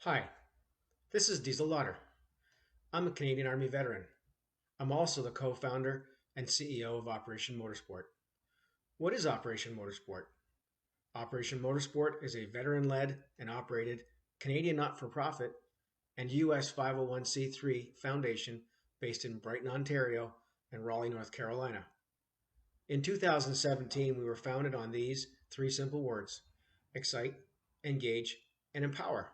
Hi, this is Diesel Lauder. I'm a Canadian Army veteran. I'm also the co founder and CEO of Operation Motorsport. What is Operation Motorsport? Operation Motorsport is a veteran led and operated Canadian not for profit and US 501c3 foundation based in Brighton, Ontario and Raleigh, North Carolina. In 2017, we were founded on these three simple words: excite, engage, and empower.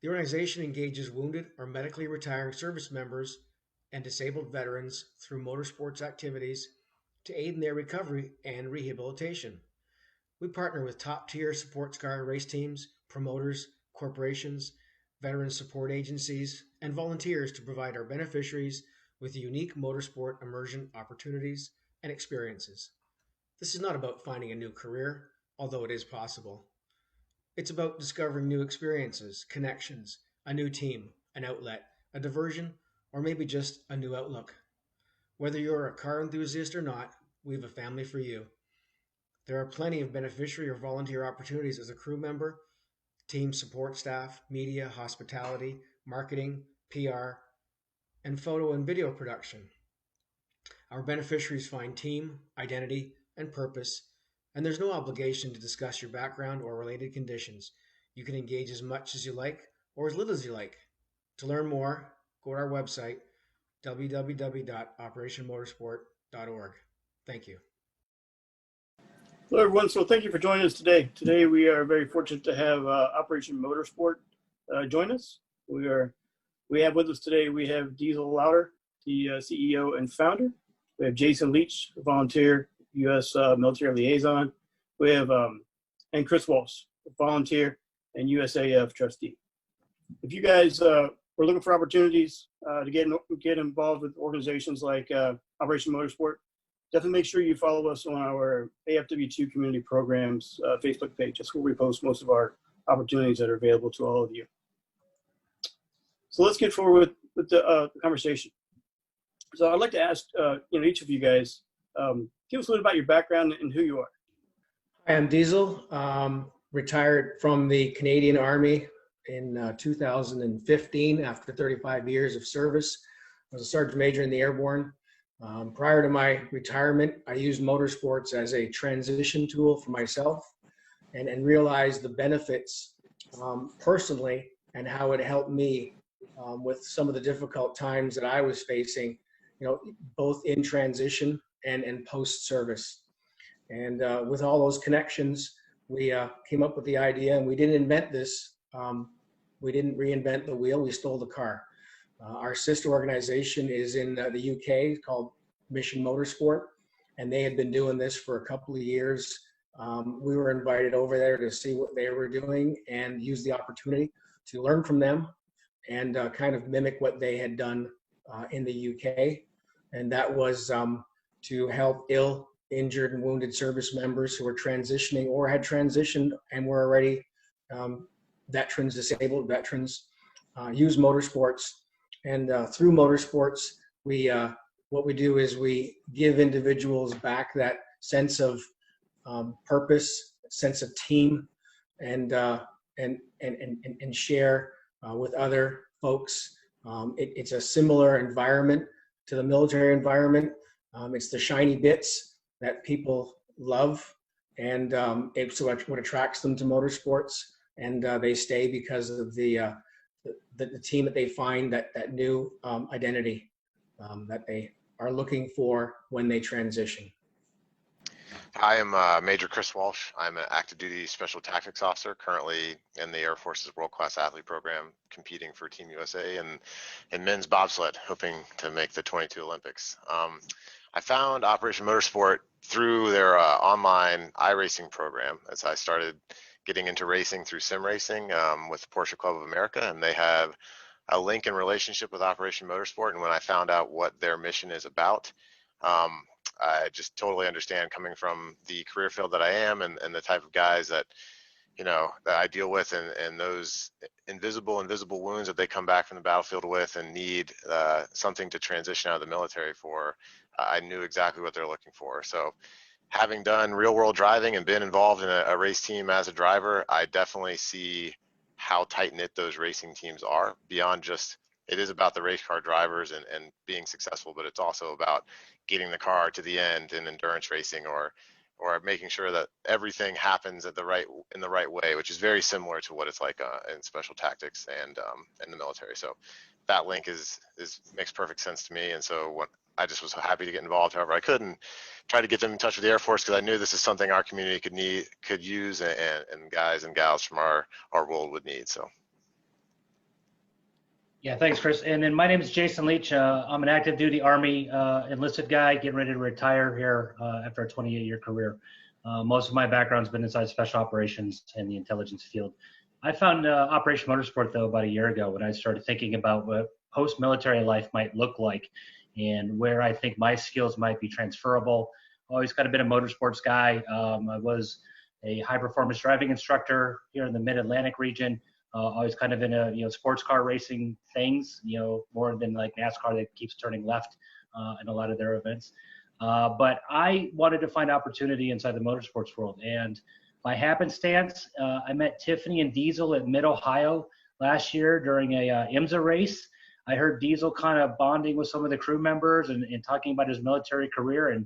The organization engages wounded or medically retiring service members and disabled veterans through motorsports activities to aid in their recovery and rehabilitation. We partner with top tier sports car race teams, promoters, corporations, veteran support agencies, and volunteers to provide our beneficiaries with unique motorsport immersion opportunities and experiences. This is not about finding a new career, although it is possible. It's about discovering new experiences, connections, a new team, an outlet, a diversion, or maybe just a new outlook. Whether you're a car enthusiast or not, we have a family for you. There are plenty of beneficiary or volunteer opportunities as a crew member, team support staff, media, hospitality, marketing, PR, and photo and video production. Our beneficiaries find team, identity, and purpose, and there's no obligation to discuss your background or related conditions. You can engage as much as you like or as little as you like. To learn more, go to our website, www.operationmotorsport.org. Thank you. Hello, everyone. So thank you for joining us today. Today we are very fortunate to have Operation Motorsport join us. We have with us today, we have Diesel Lauder, the CEO and founder. We have Jason Leach, volunteer, U.S. military liaison. We have, and Chris Walsh, volunteer and USAF trustee. If you guys were looking for opportunities to get involved with organizations like Operation Motorsport, definitely make sure you follow us on our AFW2 community programs Facebook page. That's where we post most of our opportunities that are available to all of you. So let's get forward with the conversation. So I'd like to ask each of you guys, give us a little about your background and who you are. I am Diesel, retired from the Canadian Army in 2015 after 35 years of service. I was a sergeant major in the airborne. Prior to my retirement, I used motorsports as a transition tool for myself and realized the benefits personally and how it helped me with some of the difficult times that I was facing, both in transition and post-service. And with all those connections, we came up with the idea, and we didn't invent this. We didn't reinvent the wheel, we stole the car. Our sister organization is in the UK called Mission Motorsport, and they had been doing this for a couple of years. We were invited over there to see what they were doing and use the opportunity to learn from them and kind of mimic what they had done in the UK. And that was to help ill, injured, and wounded service members who were transitioning or had transitioned and were already veterans, disabled veterans, use motorsports. And through motorsports, what we do is we give individuals back that sense of purpose, sense of team, and share with other folks. It's a similar environment to the military environment. It's the shiny bits that people love, and it's what attracts them to motorsports, and they stay because of the team that they find, that new identity that they are looking for when they transition. I am Major Chris Walsh. I'm an active duty special tactics officer currently in the Air Force's World Class Athlete Program, competing for Team USA and men's bobsled, hoping to make the 22 Olympics. I found Operation Motorsport through their online iRacing program as I started getting into racing through sim racing with Porsche Club of America, and they have a link in relationship with Operation Motorsport. And when I found out what their mission is about, I just totally understand, coming from the career field that I am and the type of guys that that I deal with, and those invisible wounds that they come back from the battlefield with and need something to transition out of the military for. I knew exactly what they're looking for. So having done real world driving and been involved in a race team as a driver, I definitely see how tight knit those racing teams are beyond just, it is about the race car drivers and being successful, but it's also about getting the car to the end in endurance racing, or making sure that everything happens in the right way, which is very similar to what it's like in special tactics and in the military. So that link is makes perfect sense to me. And so what I just was happy to get involved however I could and try to get them in touch with the Air Force, because I knew this is something our community could use, and guys and gals from our world would need. So. Yeah, thanks, Chris. And then my name is Jason Leach. I'm an active duty Army enlisted guy getting ready to retire here after a 28-year career. Most of my background's been inside special operations and the intelligence field. I found Operation Motorsport, though, about a year ago when I started thinking about what post-military life might look like and where I think my skills might be transferable. Always kind of been a motorsports guy. I was a high-performance driving instructor here in the Mid-Atlantic region. Always kind of in a sports car racing things, more than like NASCAR that keeps turning left in a lot of their events. But I wanted to find opportunity inside the motorsports world. And by happenstance, I met Tiffany and Diesel at Mid-Ohio last year during a IMSA race. I heard Diesel kind of bonding with some of the crew members and talking about his military career. And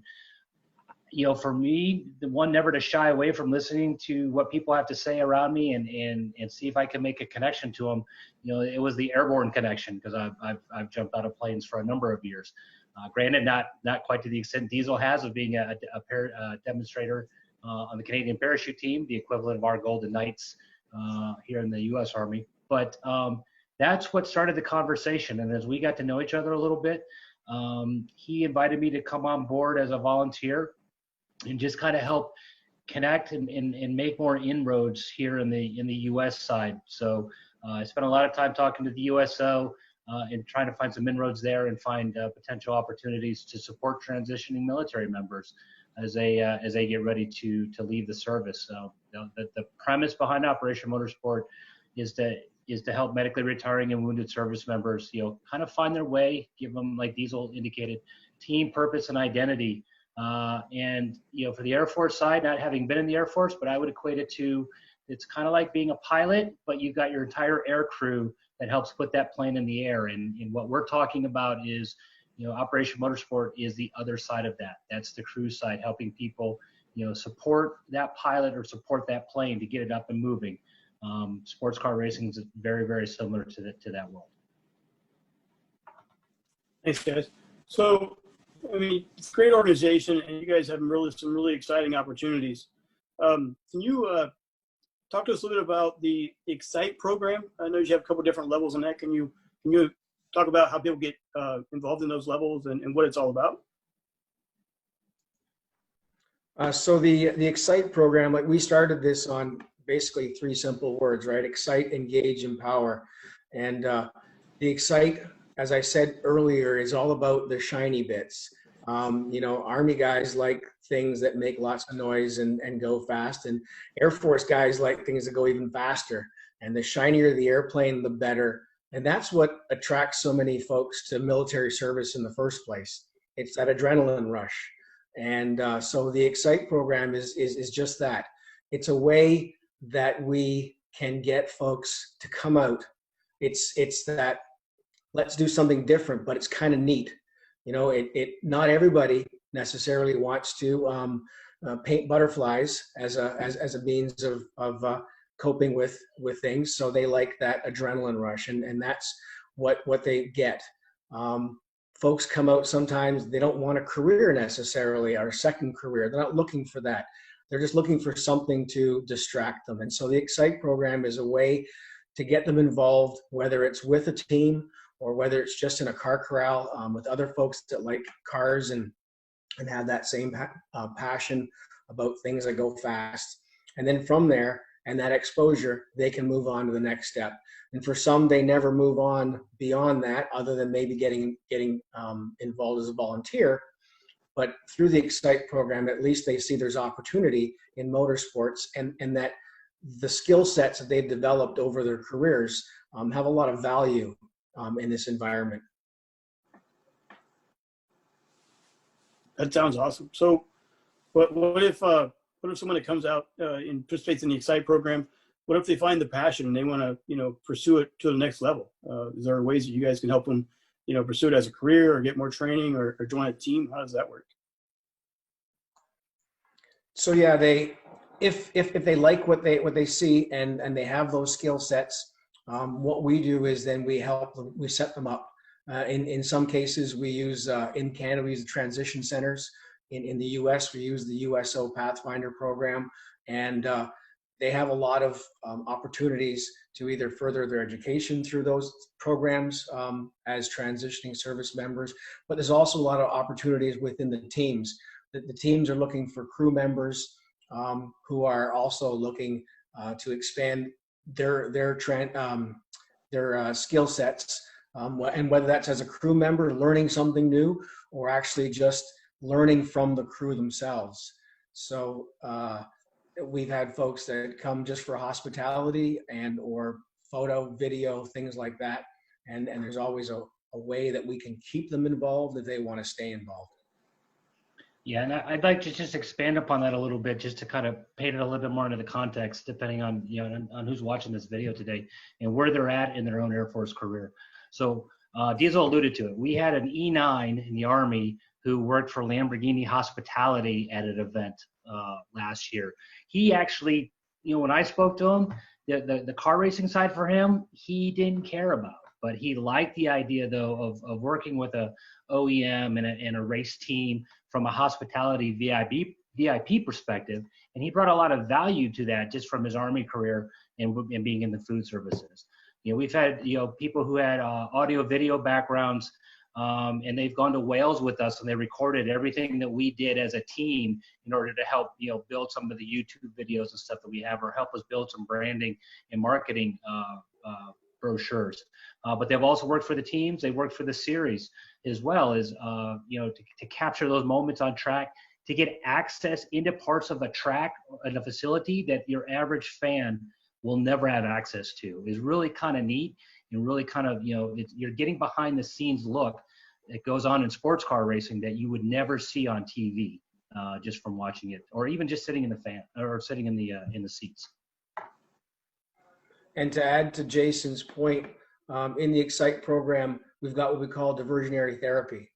for me, the one never to shy away from listening to what people have to say around me and see if I can make a connection to them. It was the airborne connection, because I've jumped out of planes for a number of years. Granted, not quite to the extent Diesel has of being a demonstrator on the Canadian parachute team, the equivalent of our Golden Knights here in the U.S. Army. But that's what started the conversation. And as we got to know each other a little bit, he invited me to come on board as a volunteer and just kind of help connect and make more inroads here in the U.S. side. So I spent a lot of time talking to the USO and trying to find some inroads there and find potential opportunities to support transitioning military members as they get ready to leave the service. So the premise behind Operation Motorsport is to help medically retiring and wounded service members, kind of find their way, give them, like Diesel indicated, team purpose and identity. And for the Air Force side, not having been in the Air Force, but I would equate it to, it's kind of like being a pilot, but you've got your entire air crew that helps put that plane in the air. And what we're talking about is, Operation Motorsport is the other side of that. That's the crew side, helping people, support that pilot or support that plane to get it up and moving. Sports car racing is very, very similar to that world. Thanks, guys. So, it's a great organization, and you guys have some really exciting opportunities. Can you talk to us a little bit about the Excite program? I know you have a couple different levels in that. Can you talk about how people get involved in those levels and what it's all about? So the Excite program, like, we started this on basically 3 simple words, right? Excite, engage, empower. And the Excite, as I said earlier, is all about the shiny bits. Army guys like things that make lots of noise and go fast, and Air Force guys like things that go even faster. And the shinier the airplane, the better. And that's what attracts so many folks to military service in the first place. It's that adrenaline rush. And so the Excite program is just that. It's a way that we can get folks to come out. It's that, let's do something different, but it's kind of neat. Not everybody necessarily wants to paint butterflies as a means of coping with things. So they like that adrenaline rush, and that's what they get. Folks come out sometimes, they don't want a career necessarily, or a second career. They're not looking for that. They're just looking for something to distract them. And so the Excite program is a way to get them involved, whether it's with a team or whether it's just in a car corral with other folks that like cars and have that same passion about things that go fast. And then from there, and that exposure, they can move on to the next step. And for some, they never move on beyond that, other than maybe getting involved as a volunteer. But through the Excite program, at least they see there's opportunity in motorsports, and that the skill sets that they've developed over their careers have a lot of value in this environment. That sounds awesome. So what if someone that comes out and participates in the Excite program, what if they find the passion and they want to, pursue it to the next level? Is there ways that you guys can help them, pursue it as a career or get more training or join a team? How does that work? So yeah, if they like what they see and they have those skill sets, what we do is then we help them, we set them up. In some cases, we use in Canada we use the transition centers. In the U.S., we use the USO Pathfinder program, and they have a lot of opportunities to either further their education through those programs as transitioning service members, but there's also a lot of opportunities within the teams. The teams are looking for crew members who are also looking to expand their skill sets, and whether that's as a crew member learning something new or actually just learning from the crew themselves. So we've had folks that come just for hospitality and or photo, video, things like that, and there's always a way that we can keep them involved if they want to stay involved. Yeah, and I'd like to just expand upon that a little bit, just to kind of paint it a little bit more into the context, depending on on who's watching this video today and where they're at in their own Air Force career. So Diesel alluded to it. We had an E9 in the Army who worked for Lamborghini Hospitality at an event last year. He actually, when I spoke to him, the car racing side for him, he didn't care about. But he liked the idea, though, of working with a OEM and a race team from a hospitality VIP perspective, and he brought a lot of value to that just from his Army career and being in the food services. We've had people who had audio video backgrounds, and they've gone to Wales with us and they recorded everything that we did as a team in order to help build some of the YouTube videos and stuff that we have, or help us build some branding and marketing brochures. But they've also worked for the teams. They worked for the series as well as, to capture those moments on track, to get access into parts of a track and a facility that your average fan will never have access to, is really kind of neat and really kind of, you're getting behind the scenes look that goes on in sports car racing that you would never see on TV just from watching it, or even just sitting in the fan or sitting in the seats. And to add to Jason's point, in the Excite program, we've got what we call diversionary therapy.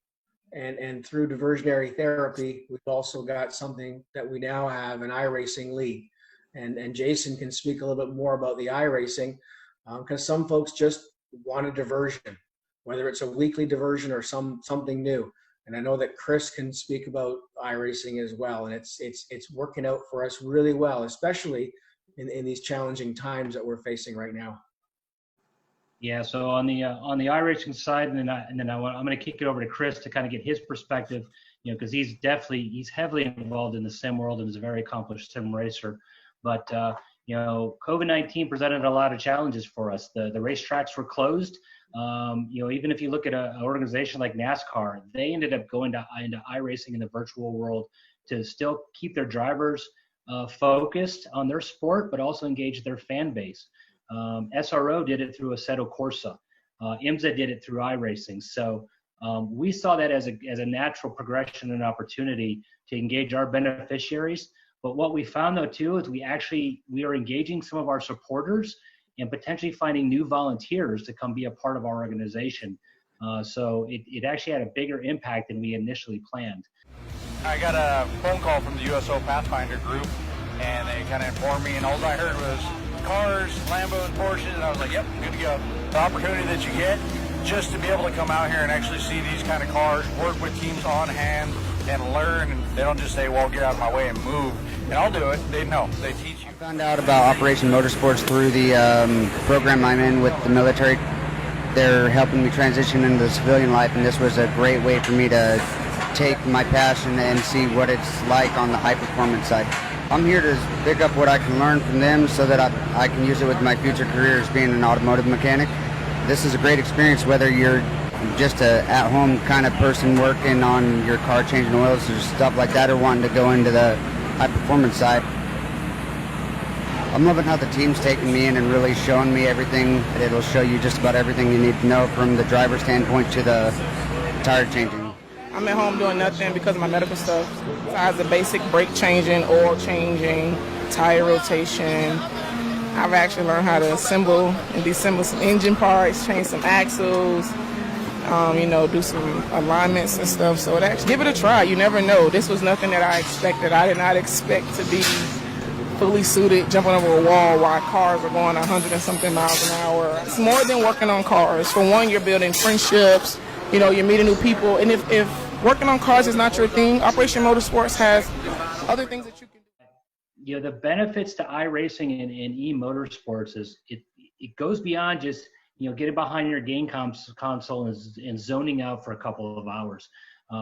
And through diversionary therapy, we've also got something that we now have, an iRacing league. And Jason can speak a little bit more about the iRacing, because some folks just want a diversion, whether it's a weekly diversion or something new. And I know that Chris can speak about iRacing as well. And it's working out for us really well, especially in these challenging times that we're facing right now. Yeah, so on the iRacing side, and then I'm going to kick it over to Chris to kind of get his perspective, because he's heavily involved in the sim world and is a very accomplished sim racer. But COVID-19 presented a lot of challenges for us. The racetracks were closed. Even if you look at an organization like NASCAR, they ended up going into iRacing in the virtual world to still keep their drivers focused on their sport, but also engage their fan base. SRO did it through Assetto Corsa. IMSA did it through iRacing. So we saw that as a natural progression and opportunity to engage our beneficiaries. But what we found, though, too, is we are engaging some of our supporters and potentially finding new volunteers to come be a part of our organization. So it actually had a bigger impact than we initially planned. I got a phone call from the USO Pathfinder group, and they kind of informed me, and all I heard was cars, Lambos, Porsches, and I was like, yep, good to go. The opportunity that you get just to be able to come out here and actually see these kind of cars, work with teams on hand, and learn. And they don't just say, well, get out of my way and move, and I'll do it. They know. They teach you. I found out about Operation Motorsports through the program I'm in with the military. They're helping me transition into the civilian life, and this was a great way for me to take my passion and see what it's like on the high-performance side. I'm here to pick up what I can learn from them so that I can use it with my future career as being an automotive mechanic. This is a great experience whether you're just a at-home kind of person working on your car, changing oils or stuff like that, or wanting to go into the high-performance side. I'm loving how the team's taking me in and really showing me everything. It'll show you just about everything you need to know from the driver's standpoint to the tire changing. I'm at home doing nothing because of my medical stuff. Besides the basic brake changing, oil changing, tire rotation. I've actually learned how to assemble and disassemble some engine parts, change some axles, do some alignments and stuff. So give it a try. You never know. This was nothing that I expected. I did not expect to be fully suited, jumping over a wall while cars are going 100 and something miles an hour. It's more than working on cars. For one, you're building friendships. You're meeting new people. And if working on cars is not your thing, Operation Motorsports has other things that you can do. The benefits to iRacing and e-motorsports is it goes beyond just getting behind your game console and zoning out for a couple of hours.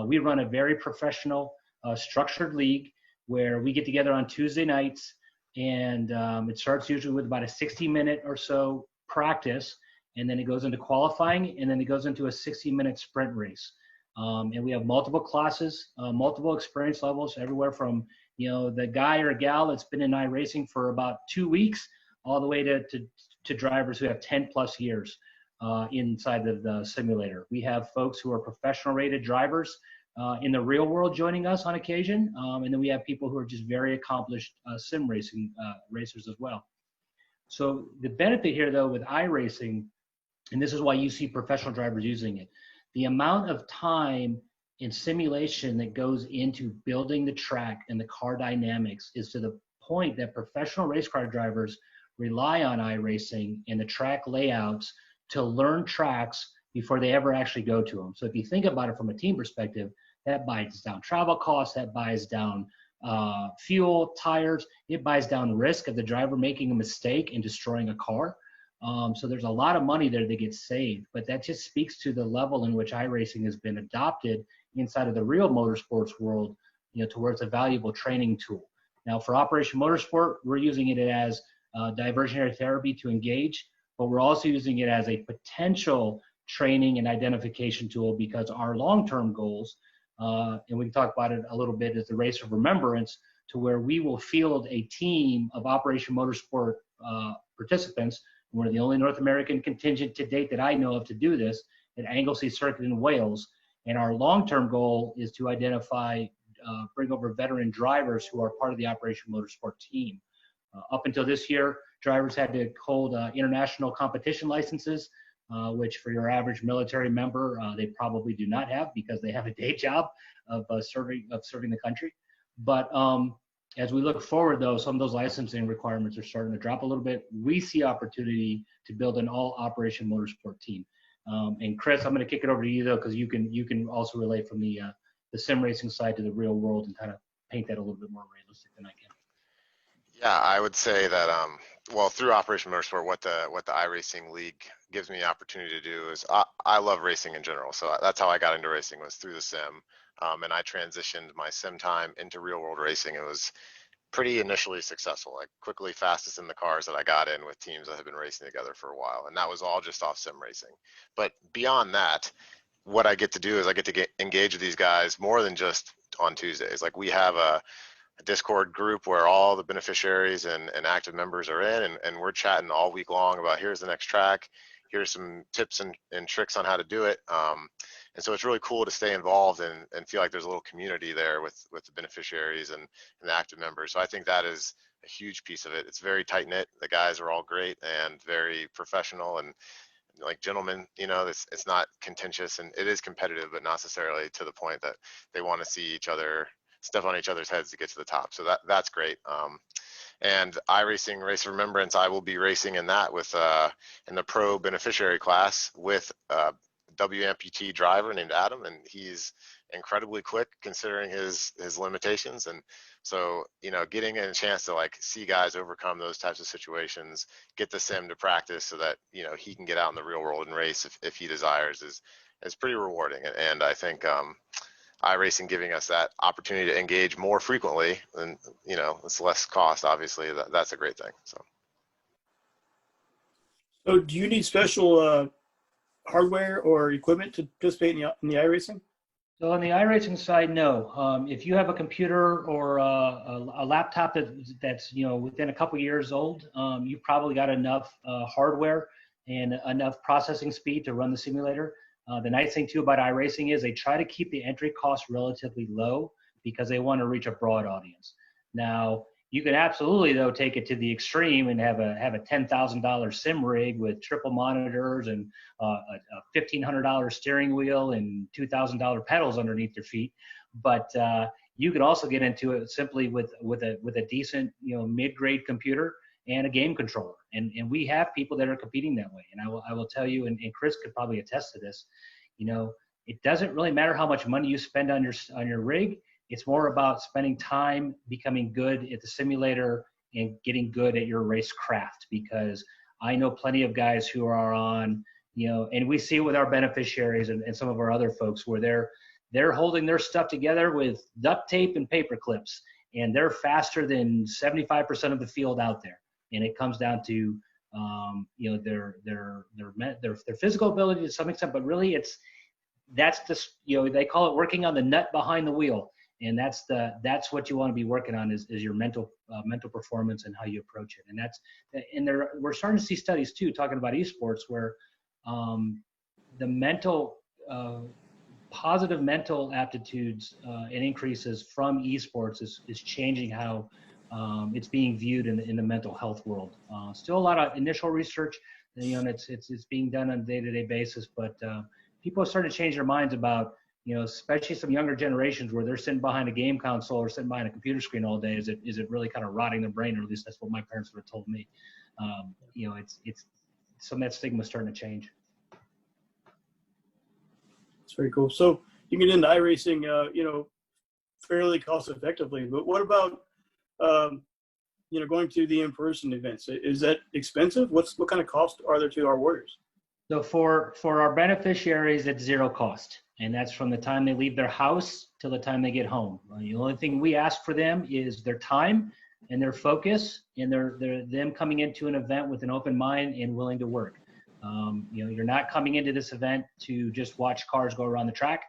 We run a very professional, structured league where we get together on Tuesday nights, and it starts usually with about a 60-minute or so practice, and then it goes into qualifying, and then it goes into a 60-minute sprint race. And we have multiple classes, multiple experience levels, everywhere from the guy or gal that's been in iRacing for about 2 weeks, all the way to drivers who have 10 plus years inside of the simulator. We have folks who are professional rated drivers in the real world joining us on occasion. And then we have people who are just very accomplished sim racing racers as well. So the benefit here though with iRacing, and this is why you see professional drivers using it, the amount of time in simulation that goes into building the track and the car dynamics is to the point that professional race car drivers rely on iRacing and the track layouts to learn tracks before they ever actually go to them. So if you think about it from a team perspective, that buys down travel costs, that buys down fuel, tires, it buys down risk of the driver making a mistake and destroying a car. So there's a lot of money there that gets saved, but that just speaks to the level in which iRacing has been adopted inside of the real motorsports world, towards a valuable training tool. Now for Operation Motorsport, we're using it as diversionary therapy to engage, but we're also using it as a potential training and identification tool because our long-term goals, and we can talk about it a little bit, is the race of remembrance, to where we will field a team of Operation Motorsport participants. We're the only North American contingent to date that I know of to do this at Anglesey Circuit in Wales. And our long-term goal is to identify, bring over veteran drivers who are part of the Operation Motorsport team. Up until this year, drivers had to hold international competition licenses, which for your average military member, they probably do not have because they have a day job of serving the country. But as we look forward, though, some of those licensing requirements are starting to drop a little bit. We see opportunity to build an all Operation Motorsport team. And Chris, I'm going to kick it over to you though, because you can also relate from the sim racing side to the real world and kind of paint that a little bit more realistic than I can. Yeah, I would say that well, through Operation Motorsport, what the iRacing League gives me the opportunity to do is I love racing in general. So that's how I got into racing, was through the sim. And I transitioned my sim time into real world racing. It was pretty initially successful, like quickly fastest in the cars that I got in with teams that have been racing together for a while. And that was all just off sim racing. But beyond that, what I get to do is I get to engage with these guys more than just on Tuesdays. Like we have a Discord group where all the beneficiaries and active members are in, and we're chatting all week long about here's the next track, here's some tips and tricks on how to do it. And so it's really cool to stay involved and feel like there's a little community there with the beneficiaries and the active members. So I think that is a huge piece of it. It's very tight knit. The guys are all great and very professional and like gentlemen, it's not contentious, and it is competitive, but not necessarily to the point that they want to see each other step on each other's heads to get to the top. So that's great. And iRacing Race of Remembrance, I will be racing in that with in the pro beneficiary class with a W amputee driver named Adam, and he's incredibly quick considering his limitations. And so, getting a chance to like see guys overcome those types of situations, get the sim to practice so that, he can get out in the real world and race if he desires is pretty rewarding. And I think iRacing giving us that opportunity to engage more frequently, and it's less cost, obviously. That's a great thing. So do you need special hardware or equipment to participate in the iRacing? So on the iRacing side, no. If you have a computer or a laptop that's within a couple years old, you've probably got enough hardware and enough processing speed to run the simulator. The nice thing too about iRacing is they try to keep the entry cost relatively low because they want to reach a broad audience. Now, You can absolutely though take it to the extreme and have a $10,000 sim rig with triple monitors and a $1,500 steering wheel and $2,000 pedals underneath your feet. But you could also get into it simply with a decent, mid-grade computer and a game controller. And we have people that are competing that way. And I will tell you, and Chris could probably attest to this, it doesn't really matter how much money you spend on your rig. It's more about spending time becoming good at the simulator and getting good at your race craft, because I know plenty of guys who are on, and we see it with our beneficiaries and some of our other folks where they're holding their stuff together with duct tape and paper clips, and they're faster than 75% of the field out there. And it comes down to, their physical ability to some extent, but really that's just, they call it working on the nut behind the wheel. And that's what you want to be working on is your mental performance and how you approach it. And we're starting to see studies too, talking about esports where the positive mental aptitudes and increases from esports is changing how it's being viewed in the mental health world. Still a lot of initial research, and it's being done on a day-to-day basis, but people are starting to change their minds about, especially some younger generations where they're sitting behind a game console or sitting behind a computer screen all day. Is it really kind of rotting their brain, or at least that's what my parents would have told me. It's some of that stigma is starting to change. It's very cool. So you get into iRacing, fairly cost effectively, but what about, going to the in-person events? Is that expensive? What kind of cost are there to our warriors? So for our beneficiaries, it's zero cost. And that's from the time they leave their house till the time they get home. The only thing we ask for them is their time and their focus, and them coming into an event with an open mind and willing to work. You're not coming into this event to just watch cars go around the track.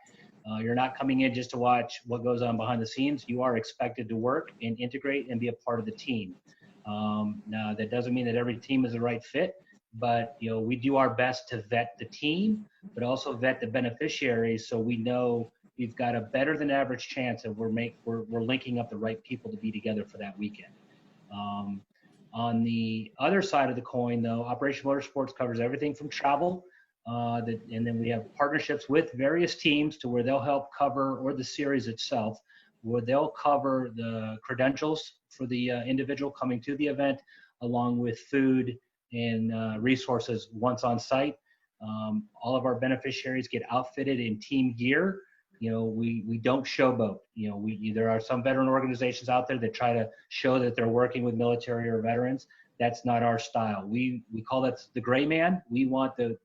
You're not coming in just to watch what goes on behind the scenes. You are expected to work and integrate and be a part of the team. Now, that doesn't mean that every team is the right fit, but we do our best to vet the team, but also vet the beneficiaries, so we know we've got a better than average chance of we're linking up the right people to be together for that weekend. On the other side of the coin, though, Operation Motorsports covers everything from travel, and then we have partnerships with various teams to where they'll help cover, or the series itself, where they'll cover the credentials for the individual coming to the event, along with food and resources once on site. All of our beneficiaries get outfitted in team gear. We don't showboat. There are some veteran organizations out there that try to show that they're working with military or veterans. That's not our style. We call that the gray man. We want the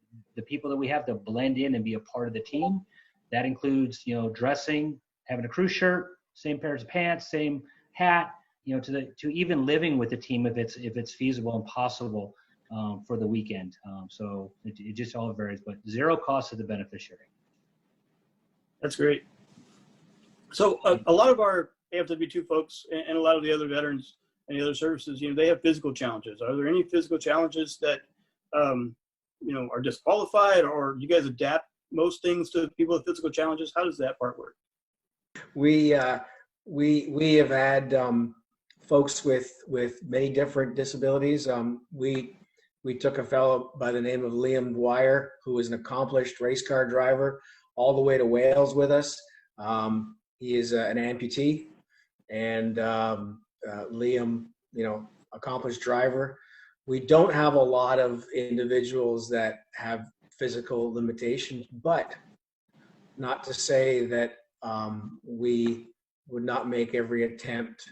people that we have to blend in and be a part of the team. That includes, dressing, having a crew shirt, same pairs of pants, same hat, to even living with the team if it's feasible and possible for the weekend. So it just all varies, but zero cost to the beneficiary. That's great. So a lot of our AFW2 folks and a lot of the other veterans and the other services, they have physical challenges. Are there any physical challenges that, are disqualified, or do you guys adapt most things to people with physical challenges? How does that part work? We have had folks with many different disabilities. We took a fellow by the name of Liam Dwyer, who is an accomplished race car driver, all the way to Wales with us. He is an amputee, and Liam, accomplished driver. We don't have a lot of individuals that have physical limitations, but not to say that we would not make every attempt.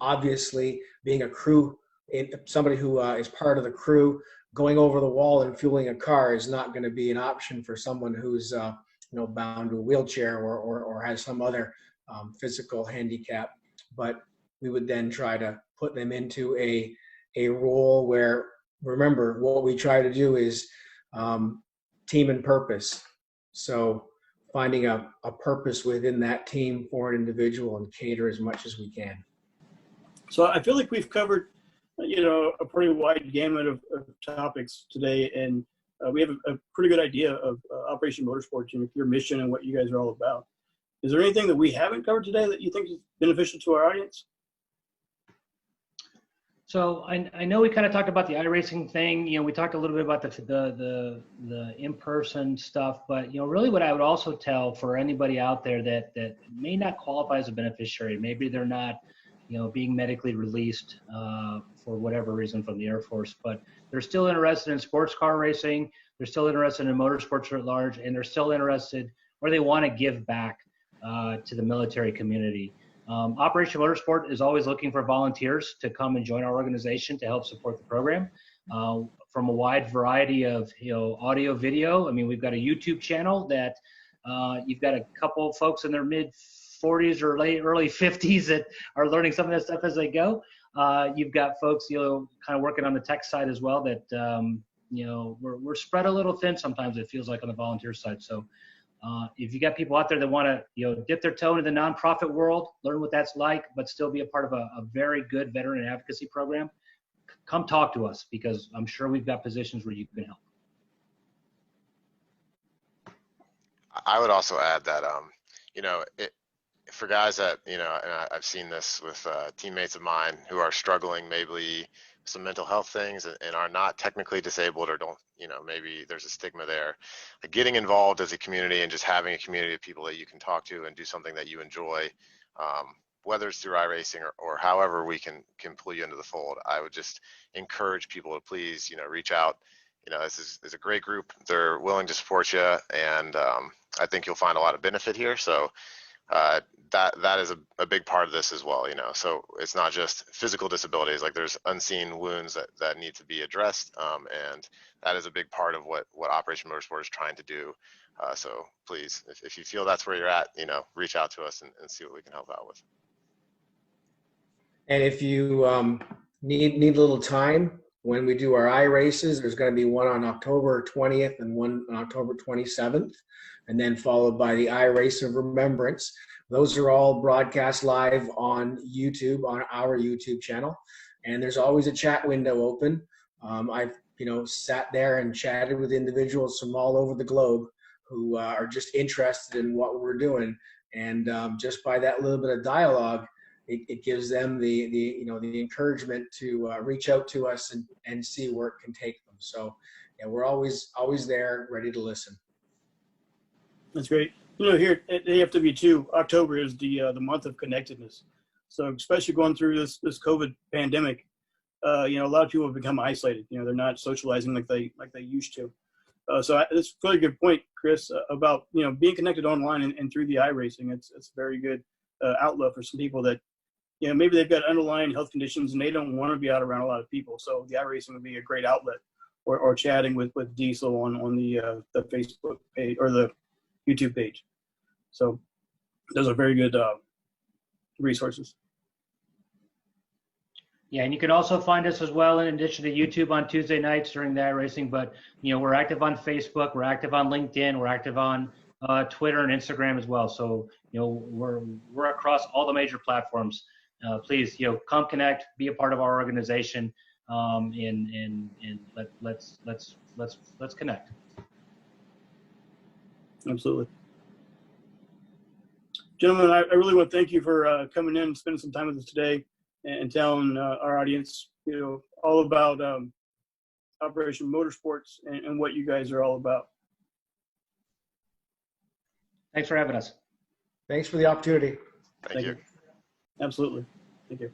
Obviously, being a crew, somebody who is part of the crew, going over the wall and fueling a car is not going to be an option for someone who's bound to a wheelchair or has some other physical handicap. But we would then try to put them into a role where, remember, what we try to do is team and purpose. So finding a purpose within that team for an individual and cater as much as we can. So I feel like we've covered, a pretty wide gamut of topics today, and we have a pretty good idea of Operation Motorsport, your mission and what you guys are all about. Is there anything that we haven't covered today that you think is beneficial to our audience? So I know we kind of talked about the iRacing thing. We talked a little bit about the in-person stuff, but really what I would also tell for anybody out there that may not qualify as a beneficiary, maybe they're not, being medically released for whatever reason from the Air Force, but they're still interested in sports car racing. They're still interested in motorsports at large, and they're still interested, or they want to give back to the military community. Operation Motorsport is always looking for volunteers to come and join our organization to help support the program from a wide variety of audio, video. I mean, we've got a YouTube channel that you've got a couple folks in their mid 40s or early 50s that are learning some of that stuff as they go. You've got folks kind of working on the tech side as well that we're spread a little thin sometimes, it feels like, on the volunteer side. So if you got people out there that want to, dip their toe into the nonprofit world, learn what that's like, but still be a part of a very good veteran advocacy program, come talk to us, because I'm sure we've got positions where you can help. I would also add that, for guys that, and I've seen this with teammates of mine who are struggling maybe some mental health things and are not technically disabled, or don't, maybe there's a stigma there. Like, getting involved as a community and just having a community of people that you can talk to and do something that you enjoy, whether it's through iRacing or however we can pull you into the fold, I would just encourage people to please, reach out. This is a great group. They're willing to support you, and I think you'll find a lot of benefit here. So that is a big part of this as well, so it's not just physical disabilities, like there's unseen wounds that need to be addressed, and that is a big part of what Operation Motorsport is trying to do. So please, if you feel that's where you're at, reach out to us and see what we can help out with. And if you need a little time, when we do our iRaces, there's going to be one on October 20th and one on October 27th, and then followed by the iRace of Remembrance. Those are all broadcast live on YouTube, on our YouTube channel. And there's always a chat window open. I've sat there and chatted with individuals from all over the globe who are just interested in what we're doing. And just by that little bit of dialogue, it gives them the encouragement to reach out to us and see where it can take them. So yeah, we're always there, ready to listen. That's great. Here at AFW 2, October is the month of connectedness. So especially going through this COVID pandemic, a lot of people have become isolated. They're not socializing like they used to. So that's a really good point, Chris, about being connected online and through the iRacing. It's a very good outlet for some people that maybe they've got underlying health conditions and they don't want to be out around a lot of people. So the iRacing would be a great outlet, or chatting with Diesel on the Facebook page or the YouTube page. So those are very good resources. Yeah, and you can also find us as well, in addition to YouTube, on Tuesday nights during the iRacing. But we're active on Facebook, we're active on LinkedIn, we're active on Twitter and Instagram as well. So we're across all the major platforms. Please come connect, be a part of our organization, and let's connect. Absolutely. Gentlemen, I really want to thank you for coming in and spending some time with us today and telling our audience, all about Operation Motorsports and what you guys are all about. Thanks for having us. Thanks for the opportunity. Thank you. Absolutely. Thank you.